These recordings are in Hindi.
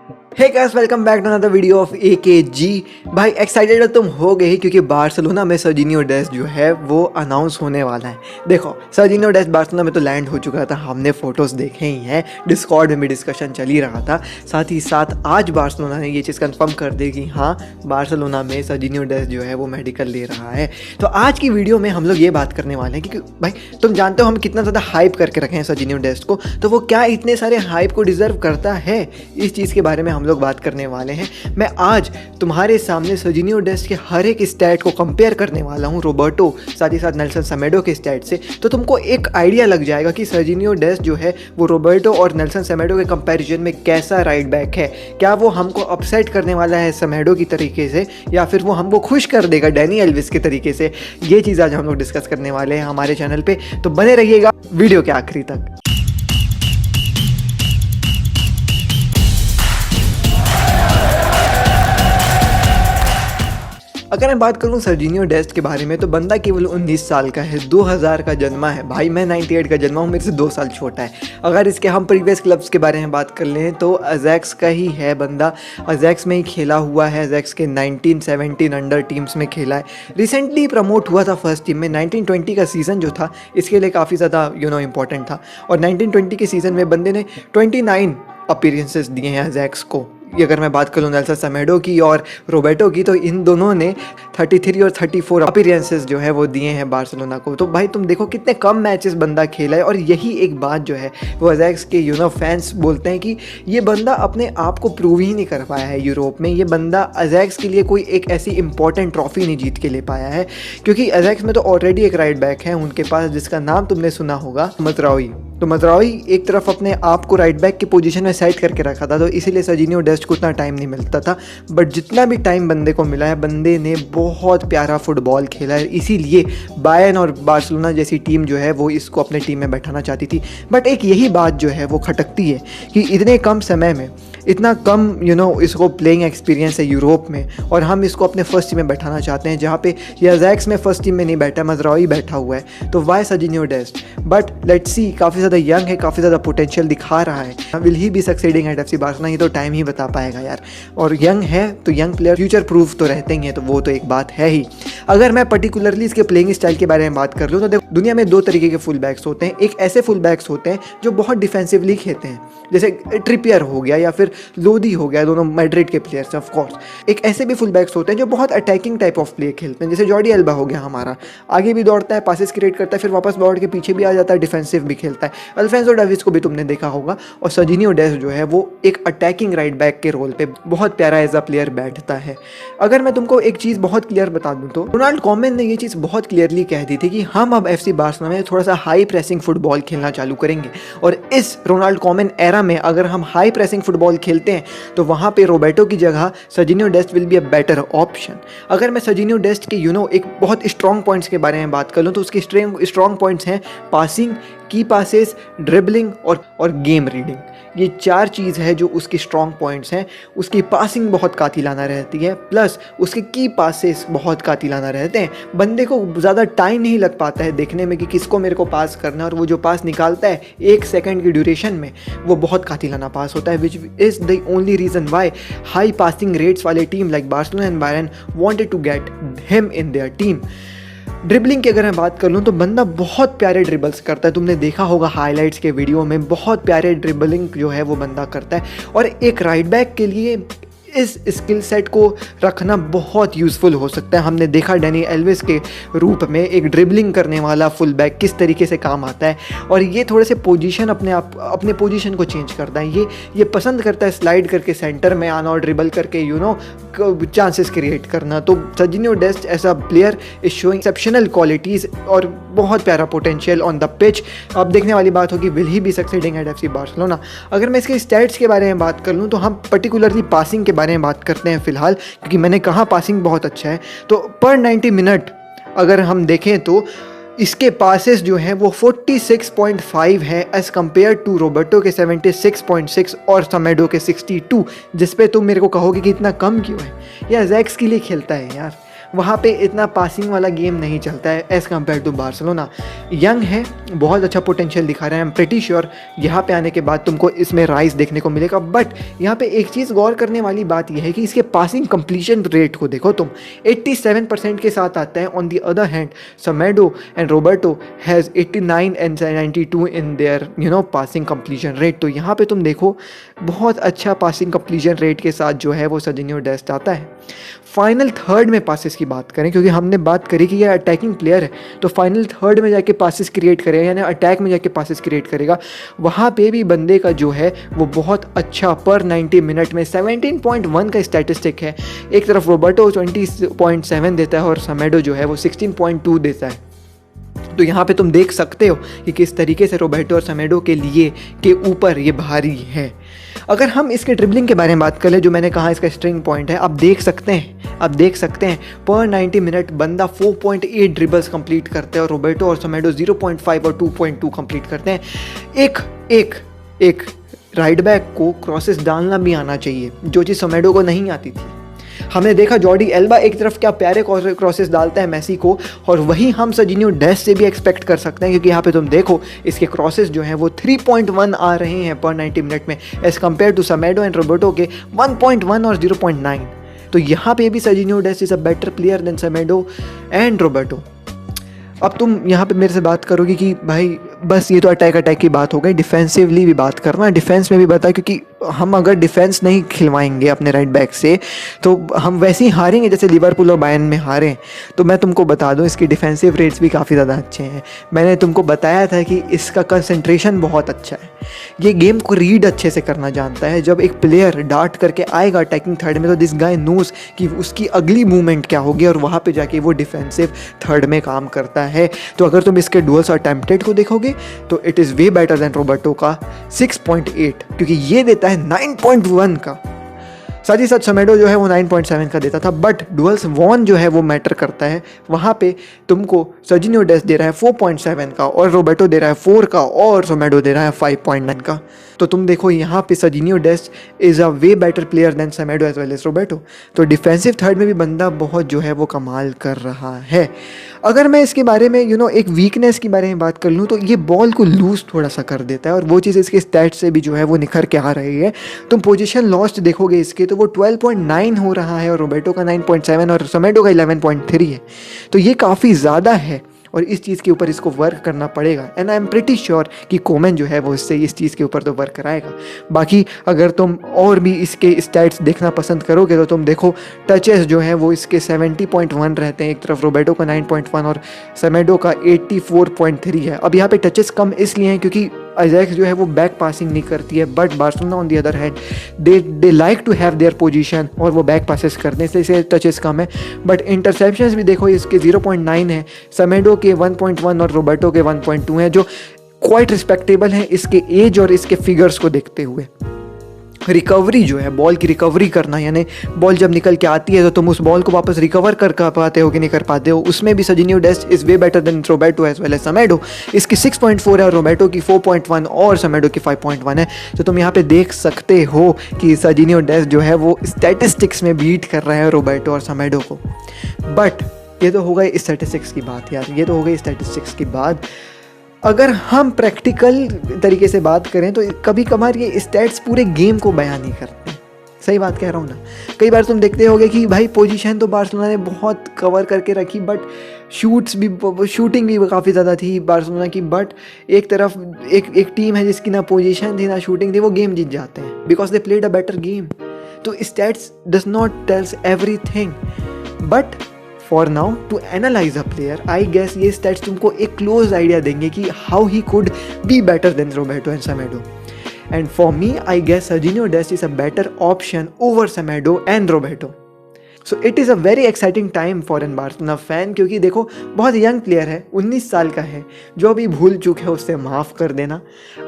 Hey guys, welcome back to another video of AKG। भाई एक्साइटेड तुम हो गए क्योंकि बार्सिलोना में सर्जिनियो डेस्ट जो है वो अनाउंस होने वाला है। देखो, सर्जिनियो डेस्ट बार्सिलोना में तो लैंड हो चुका था, हमने फोटोज़ देखे ही हैं, डिस्कॉर्ड में भी डिस्कशन चल ही रहा था। साथ ही साथ आज बार्सिलोना ने ये चीज़ कंफर्म कर दी कि हाँ, बार्सिलोना में सर्जिनियो डेस्ट जो है वो मेडिकल ले रहा है। तो आज की वीडियो में हम लोग ये बात करने वाले हैं क्योंकि भाई तुम जानते हो हम कितना ज़्यादा हाइप करके रखे हैं सर्जिनियो डेस्ट को, तो वो क्या इतने सारे हाइप को डिज़र्व करता है, इस चीज़ के बारे में हम लोग बात करने वाले हैं। मैं आज तुम्हारे सामने सर्जिनियो डेस्ट के हर एक स्टैट को कंपेयर करने वाला हूं रोबर्टो साथ ही साथ नेल्सन सेमेडो के स्टैट से, तो तुमको एक आइडिया लग जाएगा कि सर्जिनियो डेस्ट जो है वो रोबर्टो और नेल्सन सेमेडो के कंपैरिजन में कैसा राइट बैक है। क्या वो हमको अपसेट करने वाला है सेमेडो की तरीके से, या फिर वो हमको खुश कर देगा डैनी एल्विस के तरीके से। ये चीज़ आज हम लोग डिस्कस करने वाले हैं हमारे चैनल पे, तो बने रहिएगा वीडियो के आखिरी तक। अगर मैं बात करूं सर्जिनियो डेस्ट के बारे में, तो बंदा केवल 19 साल का है, 2000 का जन्मा है। भाई मैं 98 का जन्मा हूं, मेरे से 2 साल छोटा है। अगर इसके हम प्रीवियस क्लब्स के बारे में बात कर लें तो अजैक्स का ही है बंदा, अजैक्स में ही खेला हुआ है। अजैक्स के 19-17 अंडर टीम्स में खेला है। रिसेंटली प्रमोट हुआ था फर्स्ट टीम में। 1920 का सीज़न जो था इसके लिए काफ़ी ज़्यादा इंपॉर्टेंट था, और 1920 के सीज़न में बंदे ने 29 अपीयरेंसेस दिए हैं अजैक्स को। अगर मैं बात करूँ नेल्सन सेमेडो की और रोबर्टो की, तो इन दोनों ने 33 और 34 अपीयरेंसेस जो है वो दिए हैं बार्सिलोना को। तो भाई तुम देखो कितने कम मैचेस बंदा खेला है, और यही एक बात जो है वो अजैक्स के फैंस बोलते हैं कि ये बंदा अपने आप को प्रूव ही नहीं कर पाया है यूरोप में। ये बंदा अजैक्स के लिए कोई एक ऐसी इंपॉर्टेंट ट्रॉफी नहीं जीत के ले पाया है, क्योंकि अजैक्स में तो ऑलरेडी एक राइट बैक है उनके पास जिसका नाम तुमने सुना होगा, मजराउई। तो मजराउई एक तरफ अपने आप को राइट बैक की पोजीशन में सेट करके रखा था, तो इसीलिए सर्जिनियो डेस्ट को उतना टाइम नहीं मिलता था। बट जितना भी टाइम बंदे को मिला है, बंदे ने बहुत प्यारा फुटबॉल खेला है। इसीलिए बायर्न और बार्सिलोना जैसी टीम जो है वो इसको अपने टीम में बैठाना चाहती थी। बट एक यही बात जो है वो खटकती है कि इतने कम समय में इतना कम इसको प्लेइंग एक्सपीरियंस है यूरोप में, और हम इसको अपने फर्स्ट टीम में बैठाना चाहते हैं, जहाँ पे ये अजैक्स में फर्स्ट टीम में नहीं बैठा, मजराउई बैठा हुआ है। तो वाई सर्जिनियो डेस्ट? बट लेट्स सी, काफ़ी ज़्यादा यंग है, काफ़ी ज़्यादा पोटेंशियल दिखा रहा है। Will he be succeeding at FC Barcelona? ये तो टाइम ही बता पाएगा यार। और यंग है तो यंग प्लेयर फ्यूचर प्रूफ तो रहते ही हैं, तो वो तो एक बात है ही। अगर मैं पर्टिकुलरली इसके प्लेइंग स्टाइल के बारे में बात कर लूँ तो देखो, दुनिया में 2 तरीके के फुल बैक्स होते हैं। एक ऐसे फुल बैक्स होते हैं जो बहुत डिफेंसिवली खेलते हैं, जैसे ट्रिपियर हो गया या फिर लोदी हो गया, दोनों मैड्रिड के प्लेयर्स ऑफ कोर्स। एक ऐसे भी फुल बैक्स होते हैं जो बहुत अटैकिंग टाइप ऑफ प्ले खेलते हैं, जैसे जॉर्डी एल्बा हो गया हमारा, आगे भी दौड़ता है, पासेस क्रिएट करता है, फिर वापस दौड़ के पीछे भी आ जाता है, डिफेंसिव भी खेलता है। अल्फोंसो डेविस को भी तुमने देखा होगा। और सर्जिनियो डेस्ट जो है वो एक अटैकिंग राइट बैक के रोल पे बहुत प्यारा एज अ प्लेयर बैठता है। अगर मैं तुमको एक चीज़ बहुत क्लियर बता दूं तो रोनाल्ड कोमन ने ये चीज़ बहुत क्लियरली कह दी थी कि हम अब FC बार्सिलोना में थोड़ा सा हाई प्रेसिंग फुटबॉल खेलना चालू करेंगे, और इस रोनाल्ड कोमन एरा में अगर हम हाई प्रेसिंग फुटबॉल खेलते हैं तो वहाँ पे रोबर्टो की जगह Sergino Dest will be a better option. अगर मैं सर्जिनियो डेस्ट के एक बहुत स्ट्रॉन्ग पॉइंट्स के बारे में बात कर लूँ तो उसके स्ट्रॉन्ग पॉइंट्स हैं पासिंग, की पासेस, ड्रिबलिंग और गेम रीडिंग। ये 4 चीज़ है जो उसकी स्ट्रॉन्ग पॉइंट्स हैं। उसकी पासिंग बहुत कातिलाना रहती है, प्लस उसके की पासेस बहुत कातिलाना रहते हैं। बंदे को ज़्यादा टाइम नहीं लग पाता है देखने में कि किसको मेरे को पास करना है, और वो जो पास निकालता है 1 सेकंड की ड्यूरेशन में, वो बहुत कातिलाना पास होता है, which is the only reason why high passing rates वाले team like Barcelona and Bayern wanted to get him in their team. Dribbling की अगर मैं बात कर लूँ तो बंदा बहुत प्यारे ड्रिबल्स करता है, तुमने देखा होगा हाइलाइट्स के वीडियो में, बहुत प्यारे ड्रिबलिंग जो है वो बंदा करता है। और एक राइट बैक के लिए इस स्किल सेट को रखना बहुत यूज़फुल हो सकता है। हमने देखा डैनी एल्विस के रूप में एक ड्रिबलिंग करने वाला फुल बैक किस तरीके से काम आता है, और ये थोड़े से पोजीशन अपने पोजीशन को चेंज करता है। ये पसंद करता है स्लाइड करके सेंटर में आना और ड्रिबल करके चांसेस क्रिएट करना। तो Sergino Dest as a player is showing exceptional qualities और बहुत प्यारा पोटेंशियल ऑन द पिच। अब देखने वाली बात होगी will he be succeeding at FC Barcelona. अगर मैं इसके स्टैट्स के बारे में बात कर लूँ तो हम पर्टिकुलरली पासिंग के बारे में बात करते हैं फिलहाल, क्योंकि मैंने कहा पासिंग बहुत अच्छा है। तो पर 90 मिनट अगर हम देखें तो इसके पासेस जो हैं वो 46.5 है एज़ कम्पेयर टू रोबर्टो के 76.6 और समेडो के 62, जिस पे तुम मेरे को कहोगे कि इतना कम क्यों है। ये अजैक्स के लिए खेलता है यार। वहाँ पे इतना पासिंग वाला गेम नहीं चलता है as compare to Barcelona. Young है, बहुत अच्छा पोटेंशियल दिखा रहे हैं, आई एम प्रेटी श्योर यहाँ पे आने के बाद तुमको इसमें राइज देखने को मिलेगा। बट यहाँ पे एक चीज़ गौर करने वाली बात यह है कि इसके पासिंग कंप्लीशन रेट को देखो तुम, 87% के साथ आता है। On the other hand Semedo and Roberto has 89 and 92 in their passing completion rate. तो यहाँ पे तुम देखो बहुत अच्छा पासिंग कंप्लीशन रेट के साथ जो है वो सर्जिनियो डेस्ट आता है। फाइनल थर्ड में पासिस की बात करें, क्योंकि हमने बात करी कि ये अटैकिंग प्लेयर है, तो फाइनल थर्ड में जाके पासिस क्रिएट करेगा, यानी अटैक में जाके पासिस क्रिएट करेगा। वहाँ पे भी बंदे का जो है वो बहुत अच्छा पर 90 मिनट में 17.1 का स्टैटिस्टिक है। एक तरफ रोबर्टो 20.7 देता है और समेडो जो है वो 16.2 देता है। तो यहाँ पे तुम देख सकते हो कि किस तरीके से रोबर्टो और समेडो के लिए के ऊपर ये भारी है। अगर हम इसके ड्रिबलिंग के बारे में बात करें, जो मैंने कहा इसका स्ट्रिंग पॉइंट है, आप देख सकते हैं पर 90 मिनट बंदा 4.8 ड्रिबल्स कंप्लीट करते हैं और रोबर्टो और समेडो 0.5 और 2.2 कंप्लीट करते हैं। एक राइट बैक को क्रॉसेस डालना भी आना चाहिए, जो चीज़ समेडो को नहीं आती थी। हमने देखा जॉर्डी एल्बा एक तरफ क्या प्यारे क्रॉसेस डालता है मेसी को, और वही हम सर्जिनियो डेस्ट से भी एक्सपेक्ट कर सकते हैं, क्योंकि यहाँ पे तुम देखो इसके क्रॉसेस जो हैं वो 3.1 आ रहे हैं पर 90 मिनट में as compare to Semedo and Roberto के 1.1 और 0.9। तो यहाँ पे भी Sergino Dest is a better player than Semedo and Roberto. अब तुम यहाँ पे मेरे से बात करोगे कि भाई बस ये तो अटैक की बात हो गई, डिफेंसिवली भी बात करना, डिफेंस में भी बता, क्योंकि हम अगर डिफेंस नहीं खिलवाएंगे अपने राइट बैक से तो हम वैसे ही हारेंगे जैसे लिवरपूल और बायर्न में हारे। तो मैं तुमको बता दूं इसकी डिफेंसिव रेट्स भी काफ़ी ज़्यादा अच्छे हैं। मैंने तुमको बताया था कि इसका कंसंट्रेशन बहुत अच्छा है, ये गेम को रीड अच्छे से करना जानता है। जब एक प्लेयर डार्ट करके आएगा अटैकिंग थर्ड में तो दिस गाय नोज कि उसकी अगली मूवमेंट क्या होगी और वहाँ पर जाके वो डिफेंसिव थर्ड में काम करता है। तो अगर तुम इसके डुअल्स और अटेम्प्टेड को देखोगे तो it is way better than Roberto का 6.8, क्योंकि ये देता है 9.1 का। साथ ही साथ समेडो जो है वो 9.7 का देता था। बट डुअल्स वॉन जो है वो मैटर करता है, वहाँ पे तुमको सर्जिनियो डेस्ट दे रहा है 4.7 का और रोबर्टो दे रहा है 4 का और समेडो दे रहा है 5.9 का। तो तुम देखो यहाँ पे Sergino Dest is a way better player than Semedo as well as Roberto. तो डिफेंसिव थर्ड में भी बंदा बहुत जो है वो कमाल कर रहा है। अगर मैं इसके बारे में एक वीकनेस के बारे में बात कर लूँ तो ये बॉल को लूज थोड़ा सा कर देता है, और वो चीज़ इसके स्टैट से भी जो है वो निखर के आ रही है। तुम पोजीशन लॉस्ट देखोगे इसके तो वो 12.9 हो रहा है और रोबर्टो का 9.7 और समेडो का 11.3 है। तो ये काफ़ी ज़्यादा है और इस चीज़ के ऊपर इसको वर्क करना पड़ेगा। And I am pretty sure कि कोमन जो है वो इससे इस चीज़ के ऊपर तो वर्क कराएगा। बाकी अगर तुम और भी इसके स्टैट्स देखना पसंद करोगे तो तुम देखो टचेस जो हैं वो इसके 70.1 रहते हैं, एक तरफ रोबर्टो का 9.1 और समेडो का 84.3 है। अब यहाँ पे टचेस कम इसलिए हैं क्योंकि अजैक्स जो है वो बैक पासिंग नहीं करती है, but Barcelona on the other hand they like to have their position और वो बैक पासेस करते हैं, इसलिए इसे टचेस कम है। बट इंटरसेप्शंस भी देखो इसके 0.9 है, समेडो के 1.1 और रोबर्टो के 1.2 हैं, जो क्वाइट रिस्पेक्टेबल हैं इसके एज और इसके फिगर्स को देखते हुए। रिकवरी जो है, बॉल की रिकवरी करना, यानी बॉल जब निकल के आती है तो तुम उस बॉल को वापस रिकवर कर पाते हो कि नहीं कर पाते हो, उसमें भी Sergino Dest is way better than Roberto as well as Semedo. इसकी 6.4 है और रोबर्टो की 4.1 और समेडो की 5.1 है। तो तुम यहाँ पे देख सकते हो कि सर्जिनियो डेस्ट जो है वो स्टैटिस्टिक्स में बीट कर रहा है रोबर्टो और समेडो को। बट ये तो हो गई स्टैटिस्टिक्स की बात यार, ये तो हो गई स्टैटिस्टिक्स की बात। अगर हम प्रैक्टिकल तरीके से बात करें तो कभी कभार ये स्टैट्स पूरे गेम को बयान नहीं करते। सही बात कह रहा हूँ ना। कई बार तुम देखते होगे कि भाई पोजीशन तो बार्सिलोना ने बहुत कवर करके रखी, बट शूटिंग भी काफ़ी ज़्यादा थी बार्सिलोना की। बट एक तरफ एक टीम है जिसकी ना पोजीशन थी ना शूटिंग थी, वो गेम जीत जाते हैं because they played a better game. तो stats does not tells everything, but for now to analyse a player I guess ये स्टैट्स तुमको एक क्लोज आइडिया देंगे कि how he could be better than Roberto and Semedo. And for me I guess Sergino Dest is a better option over Semedo and Roberto. So it is a very exciting time for an Barcelona fan, क्योंकि देखो बहुत यंग प्लेयर है, 19 साल का है। जो भी भूल चूक है उससे माफ़ कर देना,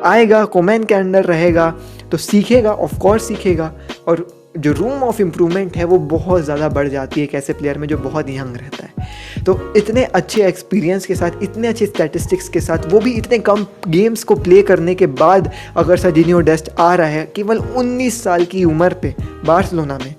आएगा कोमैन के अंडर रहेगा तो सीखेगा, ऑफ कोर्स सीखेगा, और जो रूम ऑफ इम्प्रूवमेंट है वो बहुत ज़्यादा बढ़ जाती है एक ऐसे प्लेयर में जो बहुत यंग रहता है। तो इतने अच्छे एक्सपीरियंस के साथ, इतने अच्छे स्टैटिस्टिक्स के साथ, वो भी इतने कम गेम्स को प्ले करने के बाद, अगर सर्जिनियो डेस्ट आ रहा है केवल 19 साल की उम्र पे बार्सिलोना में,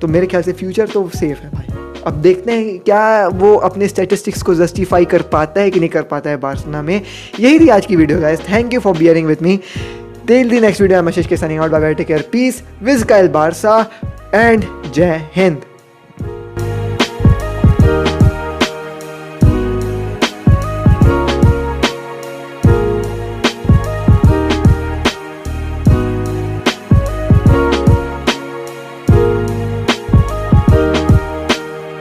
तो मेरे ख्याल से फ्यूचर तो सेफ है भाई। अब देखते हैं क्या वो अपने स्टैटिस्टिक्स को जस्टिफाई कर पाता है कि नहीं कर पाता है बार्सिलोना में। यही थी आज की video guys, thank you for bearing with me. Till the next video, I am Ashish K signing out, bye bye, take care, peace, विज काइल बारसा एंड जय हिंद।